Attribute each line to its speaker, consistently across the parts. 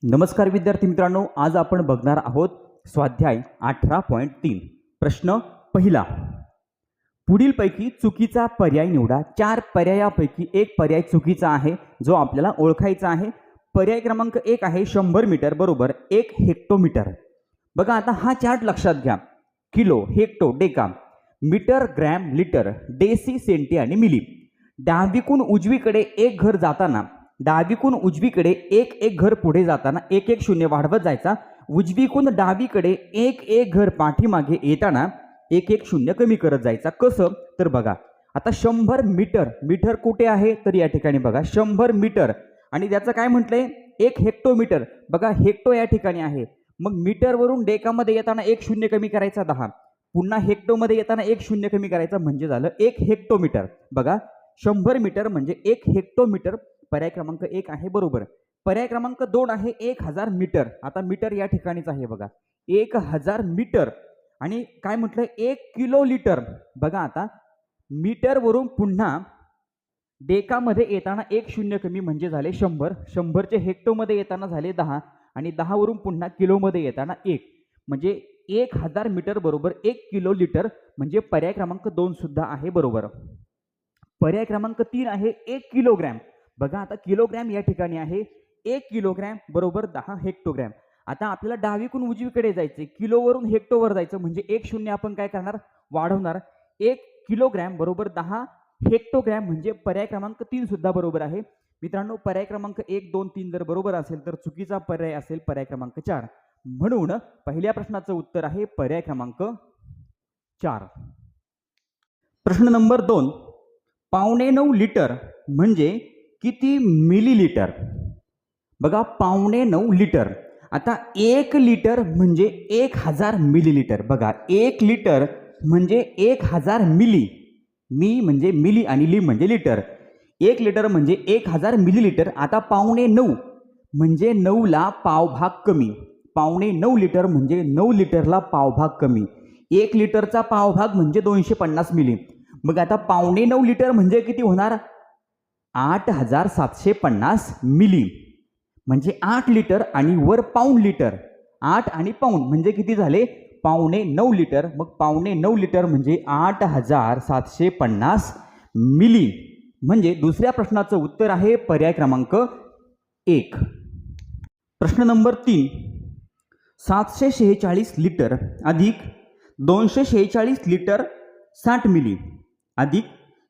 Speaker 1: नमस्कार विद्यार्थी मित्रांनो, आज आपण बघणार आहोत स्वाध्याय 18.3. प्रश्न पहिला. पुढीलपैकी चुकीचा पर्याय निवडा. 4 पर्यायापैकी एक पर्याय चुकीचा आहे जो आपल्याला ओळखायचा आहे. पर्याय क्रमांक 1 आहे 100 मीटर बरोबर 1 हेक्टोमीटर. बघा आता हा चार्ट लक्षात घ्या. Kilo, hecto, deca, metre, gram, litre, deci, centi आणि मिली. डावीकडून उजवीकडे एक घर जाताना डावीकडून उजवीकडे एक एक घर पुढे जाताना एक एक शून्य वाढवत जायचा. उजवीकडून डावीकडे एक एक घर पाठीमागे येताना एक एक शून्य कमी करत जायचा. कसं तर बघा आता 100 मीटर, मीटर कुठे आहे तर या ठिकाणी बघा 100 मीटर आणि त्याचं काय म्हटलंय 1 हेक्टोमीटर. बघा हेक्टो या ठिकाणी आहे. मग मीटरवरून डेकामध्ये येताना एक शून्य कमी करायचा 10, पुन्हा हेक्टोमध्ये येताना एक शून्य कमी करायचा म्हणजे झालं 1 हेक्टोमीटर. बघा 100 मीटर म्हणजे 1 हेक्टोमीटर. पर्याय क्रमांक 1 आहे बरोबर. पर्याय क्रमांक 2 आहे 1000 मीटर. आता मीटर या ठिकाणीच आहे बघा 1000 मीटर आणि काय म्हटलं 1 किलो लिटर. बघा आता मीटरवरून पुन्हा डेकामध्ये येताना एक शून्य कमी म्हणजे झाले 100. 100चे हेक्टोमध्ये येताना झाले 10 आणि 10 वरून पुन्हा किलोमध्ये येताना 1 म्हणजे 1000 मीटर बरोबर 1 किलो लिटर म्हणजे पर्याय क्रमांक 2 सुद्धा आहे बरोबर. पर्याय क्रमांक 3 आहे 1 किलोग्रॅम. बघा आता किलोग्रॅम या ठिकाणी आहे 1 किलोग्रॅम बरोबर 10 हेक्टोग्रॅम. आता आपल्याला डावीकडून उजवीकडे जायचे, किलोवरून हेक्टोवर जायचं म्हणजे एक शून्य आपण काय करणार वाढवणार. 1 किलोग्रॅम बरोबर 10 हेक्टोग्रॅम म्हणजे पर्याय क्रमांक 3 सुद्धा बरोबर आहे. मित्रांनो पर्याय क्रमांक 1, 2, 3 जर बरोबर असेल तर चुकीचा पर्याय असेल पर्याय क्रमांक 4. म्हणून पहिल्या प्रश्नाचं उत्तर आहे पर्याय क्रमांक 4. प्रश्न नंबर 2. 9.5 लिटर म्हणजे किती मिलीलिटर. बघा 9.5 लिटर. आता 1 लिटर म्हणजे 1000 मिलीलिटर. बघा 1 लिटर म्हणजे 1000 मिली. मी म्हणजे मिली आणि ली म्हणजे लिटर. 1 लिटर म्हणजे 1000 मिलीलिटर. आता 9.5 म्हणजे 9ला पावभाग कमी. 9.5 लिटर म्हणजे 9 लिटरला पावभाग कमी. 1 लिटरचा पावभाग म्हणजे 250 मिली. मग आता 9.5 लिटर म्हणजे किती होणार 8750 मिली म्हणजे 8 लिटर आणि वर पाऊंड लिटर. 8 आणि पाऊंड म्हणजे किती झाले 9.5 लिटर. मग 9.5 लिटर म्हणजे 8750 मिली म्हणजे दुसऱ्या प्रश्नाचं उत्तर आहे पर्याय क्रमांक 1. प्रश्न नंबर 3. 746 लिटर अधिक 246 लिटर 60 मिली अधिक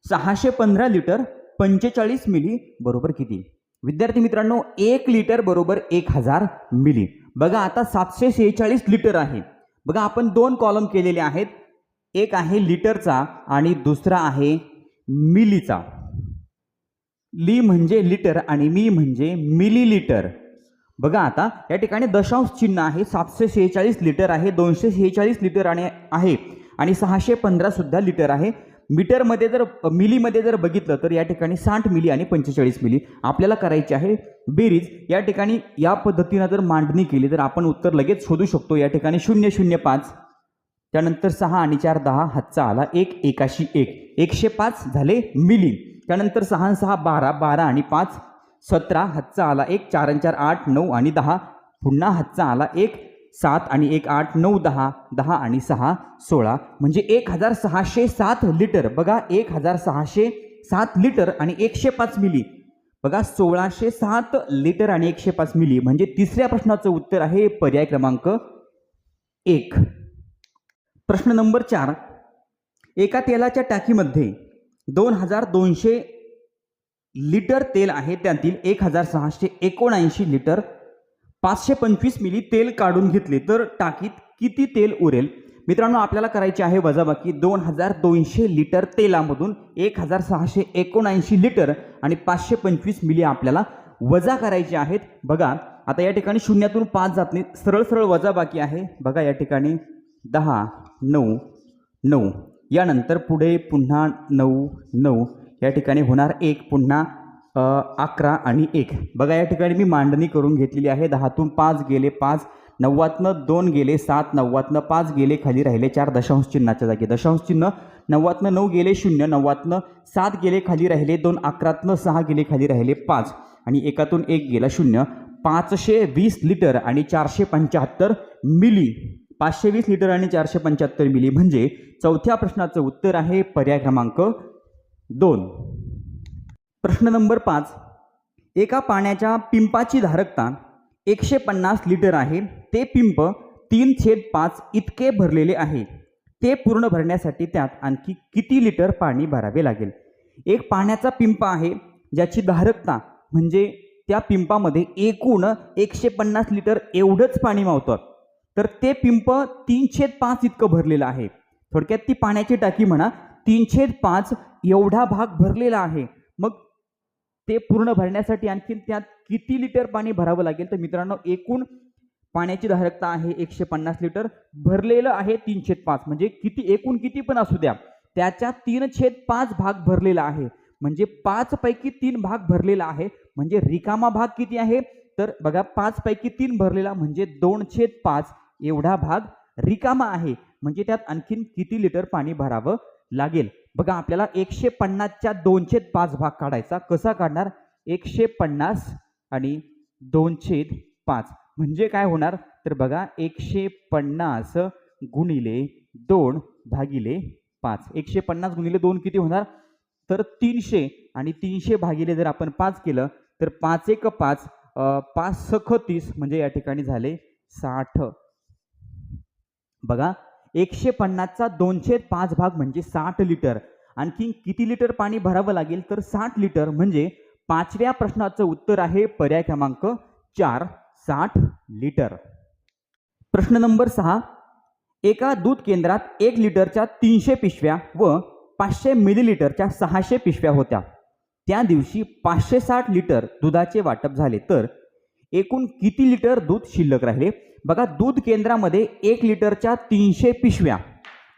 Speaker 1: 615 लिटर 45 मिली बरोबर किती. विद्यार्थी मित्रांनो 1 लिटर बरोबर 1000 मिली. बघा आता 746 लिटर आहे. बघा आपण 2 कॉलम केलेले आहेत. एक आहे लिटरचा आणि दुसरा आहे मिलीचा. ली म्हणजे लिटर आणि मी म्हणजे मिलीलिटर. बघा आता या ठिकाणी दशांश चिन्ह आहे. 746 लिटर आहे, 246 लिटर आहे आणि 615 सुद्धा लिटर आहे. मीटरमध्ये जर मिलीमध्ये जर बघितलं तर या ठिकाणी 60 मिली आणि 45 मिली आपल्याला करायची आहे बेरीज. या ठिकाणी या पद्धतीने जर मांडणी केली तर आपण उत्तर लगेच शोधू शकतो. या ठिकाणी 005 त्यानंतर 6 आणि 4 10 हातचा आला 1 81 105 झाले मिली. त्यानंतर 6 आणि 6 12 12 आणि 5 17 हातचा आला 1 4 आणि 4 8 9 आणि 10 पुन्हा हातचा आला 1 7 आणि 1 8 9 10 10 आणि 6 16 म्हणजे 1607 लिटर. बघा 1607 लिटर आणि 105 मिली. बघा 1607 लिटर आणि 105 मिली म्हणजे तिसऱ्या प्रश्नाचं उत्तर आहे पर्याय क्रमांक 1. प्रश्न नंबर 4. एका तेलाच्या टाकीमध्ये 2200 लिटर तेल आहे. त्यातील 1679 लिटर 525 मिली तेल काढून घेतले तर टाकीत किती तेल उरेल. मित्रांनो आपल्याला करायची आहे वजाबाकी. 2200 लिटर तेलामधून 1679 लिटर आणि 525 मिली आपल्याला वजा करायचे आहेत. बघा आता या ठिकाणी शून्यातून 5 जात नाही, सरळ सरळ वजाबाकी आहे. बघा या ठिकाणी 10 9 9 यानंतर पुढे पुन्हा 9 9 या ठिकाणी होणार 1 पुन्हा 11 आणि 1. बघा या ठिकाणी मी मांडणी करून घेतलेली आहे. 10तून 5 गेले 5, 9तनं 2 गेले 7, 9तनं 5 गेले खाली राहिले 4 दशांश चिन्हाच्या जागी दशांश चिन्ह. 9तनं 9 गेले 0, 9तनं 7 गेले खाली राहिले 2, 11तनं 6 गेले खाली राहिले 5 आणि 1तून 1 गेला 0. 520 लिटर आणि 475 मिली. 520 लिटर आणि 475 मिली म्हणजे चौथ्या प्रश्नाचं उत्तर आहे पर्याय क्रमांक 2. प्रश्न नंबर 5. एका पाण्याच्या पिंपाची धारकता 150 लिटर आहे. ते पिंप 3/5 इतके भरलेले आहे. ते पूर्ण भरण्यासाठी त्यात आणखी किती लिटर पाणी भरावे लागेल? एक पाण्याचा पिंप आहे ज्याची धारकता म्हणजे त्या पिंपामध्ये एकूण 150 लिटर एवढंच पाणी मावतं. तर ते पिंप 3/5 इतकं भरलेलं आहे. थोडक्यात ती पाण्याची टाकी म्हणा, 3/5 एवढा भाग भरलेला आहे. मग ते पूर्ण भरण्यासाठी आणखी त्यात किती लिटर पाणी भरावं लागेल? तर मित्रांनो, एकूण पाण्याची धारकता आहे 150 लिटर, भरलेलं आहे 3/5 म्हणजे किती, एकूण किती पण असू द्या, त्याच्या 3/5 भाग भरलेला आहे. म्हणजे 5 पैकी 3 भाग भरलेला आहे. म्हणजे रिकामा भाग किती आहे? तर बघा, 5 पैकी 3 भरलेला म्हणजे 2/5 एवढा भाग रिकामा आहे. म्हणजे त्यात आणखीन किती लिटर पाणी भरावं लागेल? बघा, आपल्याला 150च्या 2/5 भाग काढायचा. कसा काढणार? 150 आणि 2/5 म्हणजे काय होणार? तर बघा, 150 गुणिले 2 भागिले 5. 150 गुणिले 2 किती होणार? तर 300 आणि 300 भागिले जर आपण 5 केलं तर 5 एक 5, 5 सख 30 म्हणजे या ठिकाणी झाले 60. बघा, 150चा 2/5 भाग म्हणजे 60 लिटर. आणखी किती लिटर पाणी भरावं लागेल? तर 60 लिटर. म्हणजे पाचव्या प्रश्नाचं उत्तर आहे पर्याय क्रमांक 4, 60 लिटर. प्रश्न नंबर 6. एका दूध केंद्रात 1 लिटरच्या 300 पिशव्या व 500 मिलीलिटरच्या 600 पिशव्या होत्या. त्या दिवशी 560 लिटर दुधाचे वाटप झाले. तर एकूण किती लिटर दूध शिल्लक राहिले? बघा, दूध केंद्रामध्ये 1 लिटरच्या 300 पिशव्या.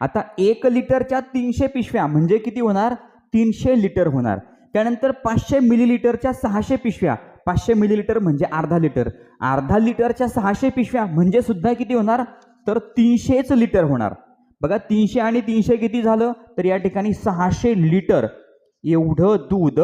Speaker 1: आता 1 लिटरच्या 300 पिशव्या म्हणजे किती होणार? 300 लिटर होणार. त्यानंतर 500 मिलीलिटरच्या 600 पिशव्या. 500 मिलीलिटर म्हणजे अर्धा लिटर. अर्धा लिटरच्या 600 पिशव्या म्हणजे सुद्धा किती होणार? तर 300च लिटर होणार. बघा, 300 आणि 300 किती झालं? तर या ठिकाणी 600 लिटर एवढं दूध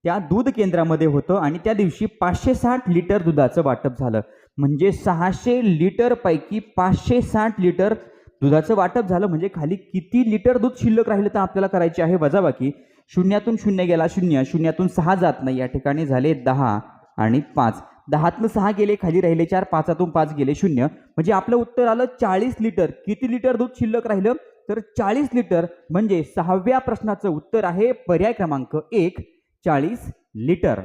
Speaker 1: त्या दूध केंद्रामध्ये होतं आणि त्या दिवशी 560 लिटर दुधाचं वाटप झालं. म्हणजे 600 लिटर पैकी 560 लिटर दुधाचं वाटप झालं. म्हणजे खाली किती लिटर दूध शिल्लक राहिलं तर आपल्याला करायची आहे वजाबाकी. शून्यातून 0 गेला 0, शून्यातून 6 जात नाही. या ठिकाणी झाले 10 आणि 5. 10तून 6 गेले, खाली राहिले 4, 5तून 5 गेले 0. म्हणजे आपलं उत्तर आलं 40 लिटर. किती लिटर दूध शिल्लक राहिलं? तर 40 लिटर. म्हणजे 6व्या प्रश्नाचं उत्तर आहे पर्याय क्रमांक 1, 40 लिटर.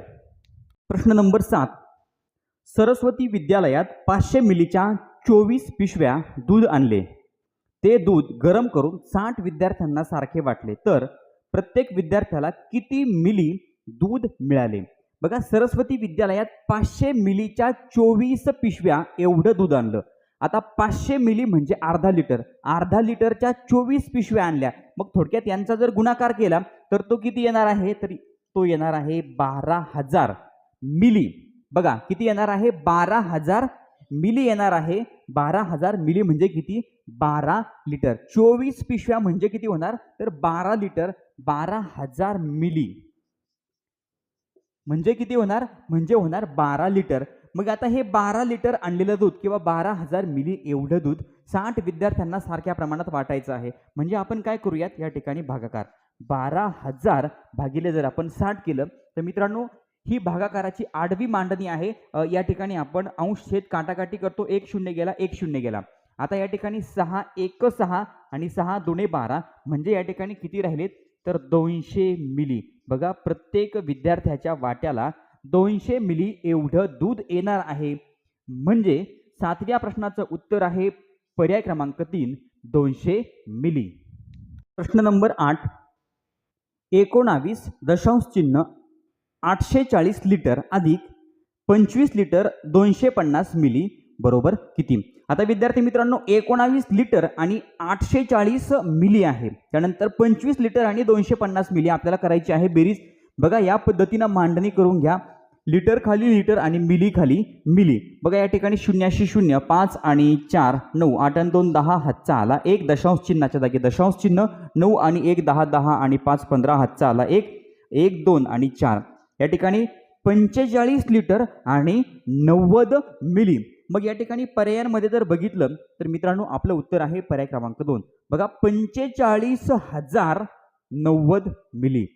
Speaker 1: प्रश्न नंबर 7. सरस्वती विद्यालयात 500 मिलीच्या 24 पिशव्या दूध आणले. ते दूध गरम करून 60 विद्यार्थ्यांना सारखे वाटले. तर प्रत्येक विद्यार्थ्याला किती मिली दूध मिळाले? बघा, सरस्वती विद्यालयात 500 मिलीच्या 24 पिशव्या एवढं दूध आणलं. आता 500 मिली म्हणजे अर्धा लिटर. अर्धा लिटरच्या 24 पिशव्या आणल्या. मग थोडक्यात यांचा जर गुणाकार केला तर तो किती येणार आहे? तर तो येणार आहे 12,000 मिली. बघा, किती येणार आहे? 12,000 मिली येणार आहे. 12,000 मिली म्हणजे किती? 12 लिटर. 24 पिशव्या म्हणजे किती होणार? तर 12 लिटर. 12,000 मिली म्हणजे किती होणार? म्हणजे होणार 12 लिटर. मग आता हे 12 लिटर आणलेलं दूध किंवा 12,000 मिली एवढं दूध 60 विद्यार्थ्यांना सारख्या प्रमाणात वाटायचं आहे. म्हणजे आपण काय करूयात? या ठिकाणी भागाकार. 12,000 भागिले जर आपण 60 केलं तर मित्रांनो, ही भागाकाराची आडवी मांडणी आहे. या ठिकाणी आपण अंश छेद काटाकाटी करतो. 1 0 गेला, 1 0 गेला. आता या ठिकाणी 6 1 6 आणि 6 2 12 म्हणजे या ठिकाणी किती राहिलेत? तर 200 मिली. बघा, प्रत्येक विद्यार्थ्याच्या वाट्याला 200 मिली एवढं दूध येणार आहे. म्हणजे 7व्या प्रश्नाचं उत्तर आहे पर्याय क्रमांक 3, 200 मिली. प्रश्न नंबर 8. 19.840 लिटर अधिक 25 लिटर 250 मिली बरोबर किती? आता विद्यार्थी मित्रांनो, 19 लिटर आणि 840 मिली आहे. त्यानंतर 25 लिटर आणि 250 मिली आपल्याला करायची आहे बेरीज. बघा, या पद्धतीनं मांडणी करून घ्या. लिटर खाली लिटर आणि मिली खाली मिली. बघा, या ठिकाणी 0 0 5 आणि 4 9 8 आणि 2 10 हातचा आला 1 दशांश चिन्हाच्या जागी दशांश चिन्ह 9 आणि 1 10 10 आणि 5 15 हातचा आला 1 1 2 आणि 4. या ठिकाणी 45 लिटर आणि 90 मिली. मग या ठिकाणी पर्यायांमध्ये जर बघितलं तर मित्रांनो आपलं उत्तर आहे पर्याय क्रमांक 2. बघा 45,090 मिली.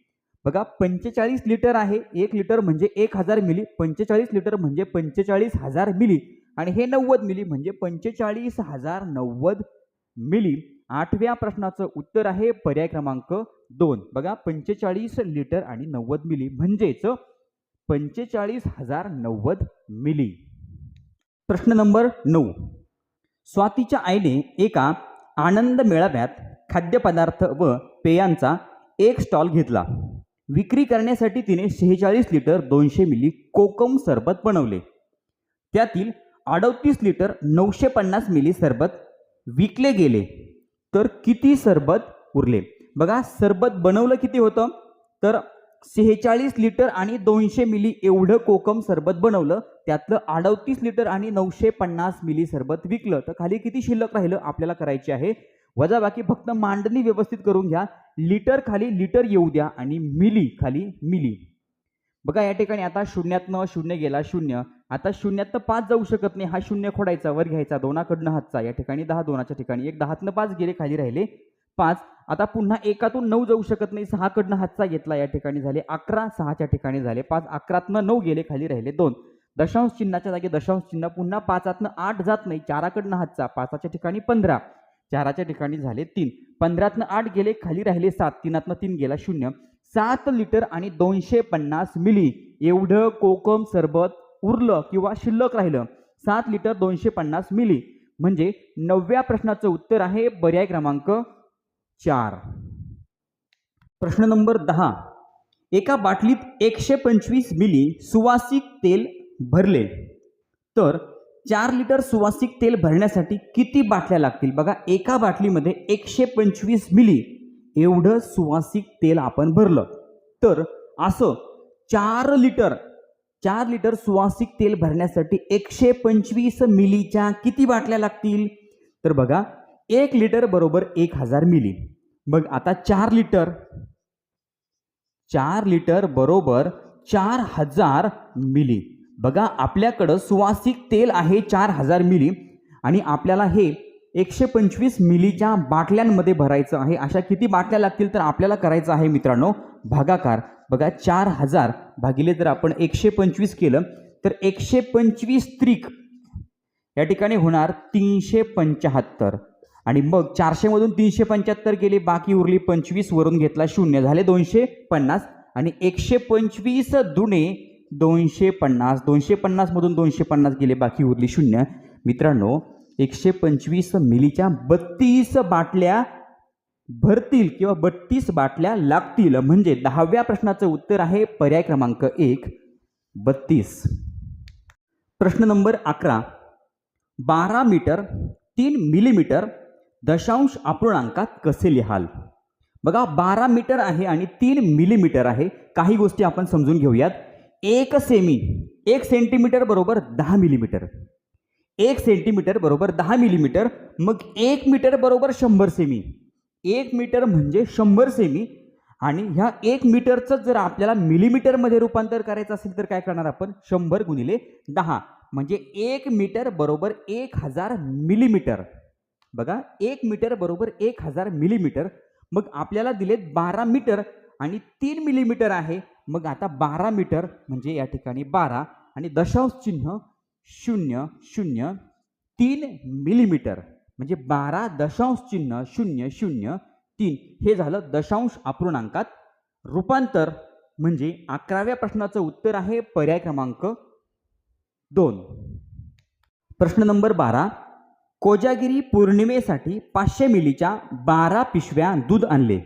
Speaker 1: बघा 45 लिटर आहे, 1 लिटर म्हणजे 1000 मिली, 45 लिटर म्हणजे 45,000 मिली आणि हे 90 मिली म्हणजे 45,090 मिली. 8व्या प्रश्नाचं उत्तर आहे पर्याय क्रमांक 2. बघा 45 लिटर आणि 90 मिली म्हणजेच 45,090 मिली. प्रश्न नंबर 9. स्वातीच्या आईने एका आनंद मेळाव्यात खाद्यपदार्थ व पेयांचा एक स्टॉल घेतला. विक्री करण्यासाठी तिने 46 लिटर 200 मिली कोकम सरबत बनवले. त्यातील 38 लिटर 950 मिली सरबत विकले गेले तर किती सरबत उरले? बघा सरबत बनवलं किती होतं तर 46 लिटर आणि 200 मिली एवढं कोकम सरबत बनवलं, त्यातलं 38 लिटर आणि 950 मिली सरबत विकलं तर खाली किती शिल्लक राहिलं आपल्याला करायचे आहे वजाबाकी. फक्त मांडणी व्यवस्थित करून घ्या. लिटर खाली लिटर येऊ द्या आणि मिली खाली मिली. बघा या ठिकाणी आता शून्यातनं शून्य गेला शून्य. आता शून्यातनं 5 जाऊ शकत नाही, हा शून्य खोडायचा वर घ्यायचा दोनाकडनं हातचा. या ठिकाणी 10 दोनाच्या ठिकाणी 1 10तनं 5 गेले खाली राहिले 5. आता पुन्हा एकातून 9 जाऊ शकत नाही, 6 कडनं हातचा घेतला या ठिकाणी झाले 11. 6च्या ठिकाणी झाले 5. 11तनं 9 गेले खाली राहिले 2. दशांश चिन्हाच्या जागी दशांश चिन्ह. पुन्हा 5तनं 8 जात नाही, 4कडनं हातचा 5च्या ठिकाणी 15. 4च्या ठिकाणी झाले 3. 15तनं 8 गेले खाली राहिले 7. 3तनं 3 गेला 0. 7 लिटर आणि 250 मिली एवढं कोकम सरबत उरलं किंवा शिल्लक राहिलं. 7 लिटर 250 मिली म्हणजे 9व्या प्रश्नाचं उत्तर आहे पर्याय क्रमांक 4. प्रश्न नंबर 10. एका बाटलीत 125 मिली सुवासिक तेल भरले तर 4 लिटर सुवासिक तेल भरण्यासाठी किती बाटल्या लागतील? बघा एका बाटलीमध्ये 125 मिली एवढं सुवासिक तेल आपण भरलं तर असं 4 लिटर सुवासिक तेल भरण्यासाठी 125 मिलीच्या किती बाटल्या लागतील? तर बघा 1 लिटर बरोबर 1000 मिली. मग आता 4 लिटर बरोबर 4000 मिली. बघा आपल्याकडं सुवासिक तेल आहे 4000 मिली आणि आपल्याला हे 125 मिलीच्या बाटल्यांमध्ये भरायचं आहे. अशा किती बाटल्या लागतील तर आपल्याला करायचं आहे मित्रांनो भागाकार. बघा 4000 भागिले जर आपण 125 केलं तर 125 त्रिक या ठिकाणी होणार 375 आणि मग 400 मधून 375 गेले, बाकी उरली 25, वरून घेतला 0 झाले 250 आणि 125 दुणे 250. 250 मधून 250 गेले, बाकी उरली 0. मित्रांनो 125 मिलीच्या 32 बाटल्या भरतील किंवा 32 बाटल्या लागतील म्हणजे 10व्या प्रश्नाचं उत्तर आहे पर्याय क्रमांक 1 32. प्रश्न नंबर 11. 12 मीटर 3 मिलीमीटर दशांश अपूर्णांकात कसे लिहाल? बघा 12 मीटर आहे आणि 3 मिलीमीटर आहे. काही गोष्टी आपण समजून घेऊयात. 1 सेंटीमीटर बरोबर 10 मिलीमीटर. 1 सेंटीमीटर बरोबर 10 मिलीमीटर. मग 1 मीटर बरोबर 100 सेमी. 1 मीटर म्हणजे 100 सेमी आणि ह्या 1 मीटरचं जर आपल्याला मिलीमीटरमध्ये रूपांतर करायचं असेल तर काय करणार आपण 100 गुणिले 10 म्हणजे 1 मीटर बरोबर 1000 मिलीमीटर. बघा 1 मीटर बरोबर 1000 मिलीमीटर. मग आपल्याला दिलेत 12 मीटर आणि 3 मिलीमीटर आहे. मग आता 12 मीटर म्हणजे या ठिकाणी 12 आणि दशांश चिन्ह 0 0 3 मिलीमीटर म्हणजे 12 दशांश चिन्ह 0 0 3 हे झालं दशांश अपूर्णांकात रूपांतर म्हणजे 11व्या प्रश्नाचं उत्तर आहे पर्याय क्रमांक 2. प्रश्न नंबर 12. कोजागिरी पौर्णिमेसाठी 500 मिलीच्या 12 पिशव्या दूध आणले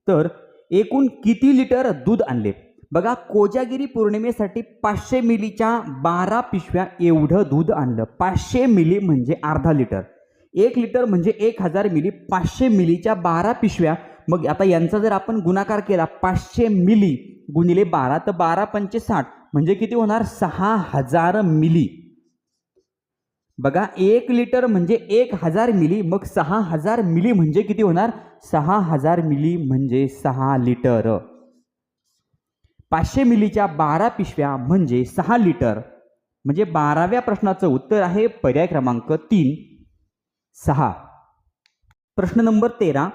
Speaker 1: तर एकूण किती लिटर दूध आणले? बघा कोजागिरी पौर्णिमेसाठी 500 मिलीच्या 12 पिशव्या एवढं दूध आणलं. 500 मिली म्हणजे अर्धा लिटर. 1 लिटर म्हणजे 1000 मिली. 500 मिलीच्या 12 पिशव्या. मग आता यांचा जर आपण गुणाकार केला 500 मिली गुणिले 12 तर 12 पंचे 60 म्हणजे किती होणार 6000 मिली. बघा 1 लिटर म्हणजे 1000 मिली. मग 6000 मिली म्हणजे किती होणार 6000 मिली म्हणजे 6 लिटर. 500 मिलीच्या 12 पिशव्या म्हणजे 6 लिटर, म्हणजे 12व्या प्रश्नाचं उत्तर आहे पर्याय क्रमांक 3 6. प्रश्न नंबर 13.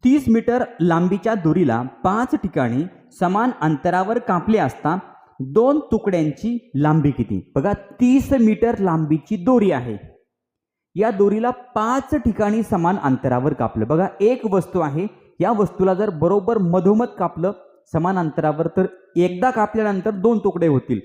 Speaker 1: 30 मीटर लांबीच्या दोरीला 5 ठिकाणी समान अंतरावर कापले असता 2 तुकड्यांची लांबी किती? बघा 30 मीटर लांबीची दोरी आहे, या दोरीला 5 ठिकाणी समान अंतरावर कापलं. बघा एक वस्तू आहे, या वस्तूला जर बरोबर मधोमध कापलं समान अंतरावर तर एकदा कापल्यानंतर 2 तुकडे होतील,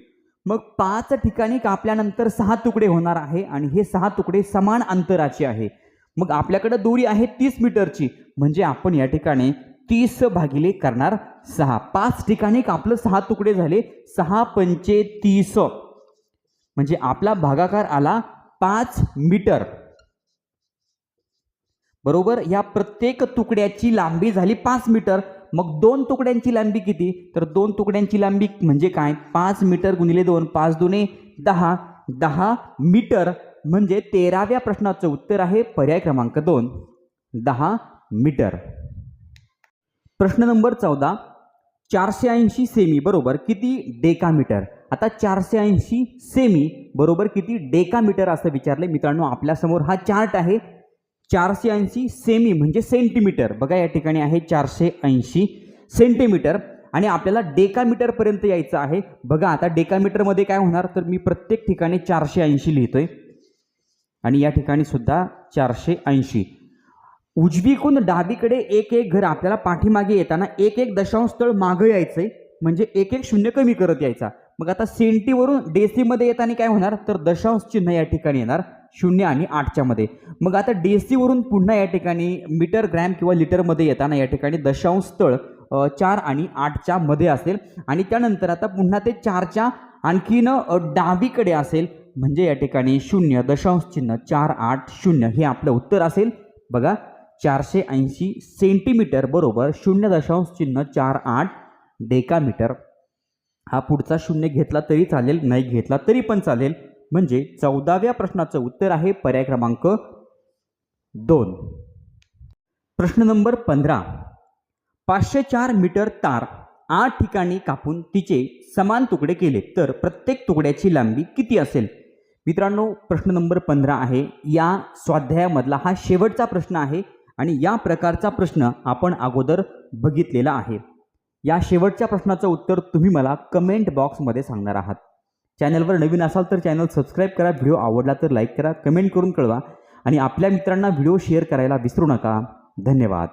Speaker 1: मग 5 ठिकाणी कापल्यानंतर 6 तुकडे होणार आहे आणि हे 6 तुकडे समान अंतराचे आहे. मग आपल्याकडे दोरी आहे 30 मीटरची, म्हणजे आपण या ठिकाणी 30 भागिले करणार 6. 5 ठिकाणी कापलं 6 तुकडे झाले, 6 पंचे 30, म्हणजे आपला भागाकार आला 5 मीटर. बरोबर, या प्रत्येक तुकड्याची लांबी झाली 5 मीटर. मग 2 तुकड्यांची लांबी किती? तर 2 तुकड्यांची लांबी म्हणजे काय? 5 मीटर गुणिले 2, 5 दुने 10, 10 मीटर, म्हणजे 13व्या प्रश्नाचं उत्तर आहे पर्याय क्रमांक 2 10 मीटर. प्रश्न नंबर 14. 480 सेमी बरोबर किती डेकामीटर? आता 480 सेमी बरोबर किती डेकामीटर असं विचारले. मित्रांनो आपल्यासमोर हा चार्ट आहे. 480 सेमी म्हणजे सेंटीमीटर. बघा या ठिकाणी आहे 480 सेंटीमीटर आणि आपल्याला डेकामीटर पर्यंत यायचं आहे. बघा आता डेकामीटर मध्ये काय होणार, तर मी प्रत्येक ठिकाणी 480 लिहितोय आणि या ठिकाणी सुद्धा 480. उजवीकडून डावीकडे एक एक घर आपल्याला पाठीमागे येताना एक एक दशांश स्थळ मागे यायचंय, म्हणजे एक एक शून्य कमी करत यायचा. मग आता सेंटीवरून डेसीमध्ये येताना काय होणार, तर दशांश चिन्ह या ठिकाणी येणार 0 आणि 8च्या मध्ये. मग आता डेसीवरून पुन्हा या ठिकाणी मीटर ग्रॅम किंवा लिटरमध्ये येताना या ठिकाणी दशांश स्थळ 4 आणि 8च्या मध्ये असेल आणि त्यानंतर आता पुन्हा ते 4च्या आणखीन डावीकडे असेल, म्हणजे या ठिकाणी 0 दशांश चिन्ह 4 8 0 हे आपलं उत्तर असेल. बघा 480 सेंटीमीटर बरोबर 0 दशांश चिन्ह 4 8 डेकामीटर. हा पुढचा 0 घेतला तरी चालेल, नाही घेतला तरी पण चालेल, म्हणजे 14व्या प्रश्नाचं उत्तर आहे पर्याय क्रमांक 2. प्रश्न नंबर 15. 504 मीटर तार 8 ठिकाणी कापून तिचे समान तुकडे केले तर प्रत्येक तुकड्याची लांबी किती असेल? मित्रांनो प्रश्न नंबर 15 आहे. या स्वाध्यायामधला हा शेवटचा प्रश्न आहे आणि या प्रकारचा प्रश्न आपण अगोदर बघितलेला आहे. या शेवटच्या प्रश्नाचं उत्तर तुम्ही मला कमेंट बॉक्समध्ये सांगणार आहात. चॅनलवर नवीन असाल तर चॅनल सबस्क्राईब करा, व्हिडिओ आवडला तर लाईक करा, कमेंट करून कळवा आणि आपल्या मित्रांना व्हिडिओ शेअर करायला विसरू नका. धन्यवाद.